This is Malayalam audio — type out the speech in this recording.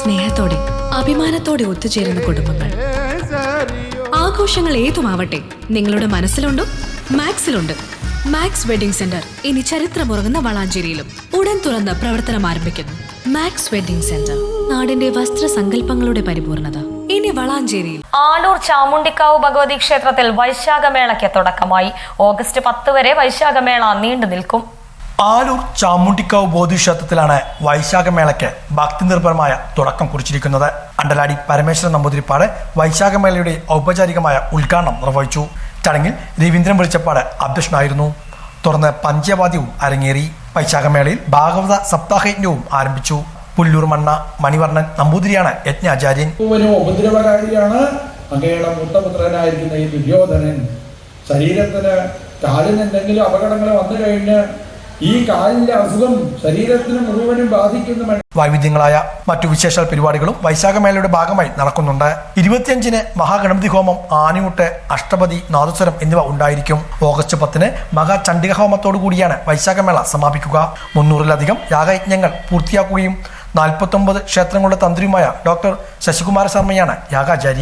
സ്നേഹത്തോടെ അഭിമാനത്തോടെ ഒത്തുചേരുന്ന കുടുംബങ്ങൾ. ആഘോഷങ്ങൾ ഏതുമാവട്ടെ, നിങ്ങളുടെ മനസ്സിലുണ്ടോ? മാക്സിലുണ്ട്. മാക്സ് വെഡിംഗ് സെന്റർ ഇനി ചരിത്രമുറങ്ങുന്ന വളാഞ്ചേരിയിലും ഉടൻ തുറന്ന് പ്രവർത്തനം ആരംഭിക്കുന്നു. മാക്സ് വെഡിംഗ് സെന്റർ, നാടിന്റെ വസ്ത്രസങ്കല്പങ്ങളുടെ പരിപൂർണത, ഇനി വളാഞ്ചേരിയിൽ. ആലൂർ ചാമുണ്ടിക്കാവ് ഭഗവതി ക്ഷേത്രത്തിൽ വൈശാഖമേളയ്ക്ക് തുടക്കമായി. ഓഗസ്റ്റ് 10 വരെ വൈശാഖമേള നീണ്ടു നിൽക്കും. ആലൂർ ചാമുണ്ടിക്കാവ് ബോധിക്ഷേത്രത്തിലാണ് വൈശാഖമേളയ്ക്ക് ഭക്തിനിർഭരമായ തുടക്കം കുറിച്ചിരിക്കുന്നത്. അണ്ടലാടി പരമേശ്വരൻ നമ്പൂതിരിപ്പാട് വൈശാഖമേളയുടെ ഔപചാരികമായ ഉദ്ഘാടനം നിർവഹിച്ചു. ചടങ്ങിൽ രവീന്ദ്രൻ വെളിച്ചപ്പാട് അധ്യക്ഷനായിരുന്നു. തുടർന്ന് പഞ്ചവാദ്യവും അരങ്ങേറി. വൈശാഖമേളയിൽ ഭാഗവത സപ്താഹയജ്ഞവും ആരംഭിച്ചു. പുല്ലൂർ മണ്ണ മണിവർണ്ണൻ നമ്പൂതിരിയാണ് യജ്ഞാചാര്യൻ. ഉപദ്രവകാരിയാണ്. അങ്ങയുടെ മൂത്തപുത്രനായിരിക്കുന്ന ഈ ദുര്യോധനൻ ശരീരത്തിന് കാലിന് എന്തെങ്കിലും അപകടങ്ങൾ വന്നു കഴിഞ്ഞ് ഈ കാലിന്റെ അസുഖം ശരീരത്തിന് മുഴുവനും ബാധിക്കുന്ന വൈവിധ്യങ്ങളായ മറ്റു വിശേഷ പരിപാടികളും വൈശാഖമേളയുടെ ഭാഗമായി നടക്കുന്നുണ്ട്. 25-ന് മഹാഗണപതി ഹോമം, ആനയൂട്ട്, അഷ്ടപതി, നാദസ്വരം എന്നിവ ഉണ്ടായിരിക്കും. ഓഗസ്റ്റ് 10-ന് മഹാചണ്ഡിക ഹോമത്തോടു കൂടിയാണ് വൈശാഖമേള സമാപിക്കുക. 300-ലധികം യാഗയജ്ഞങ്ങൾ പൂർത്തിയാക്കുകയും 49 ക്ഷേത്രങ്ങളുടെ തന്ത്രിയുമായ ഡോക്ടർ ശശികുമാര ശർമ്മയാണ് യാഗാചാര്യൻ.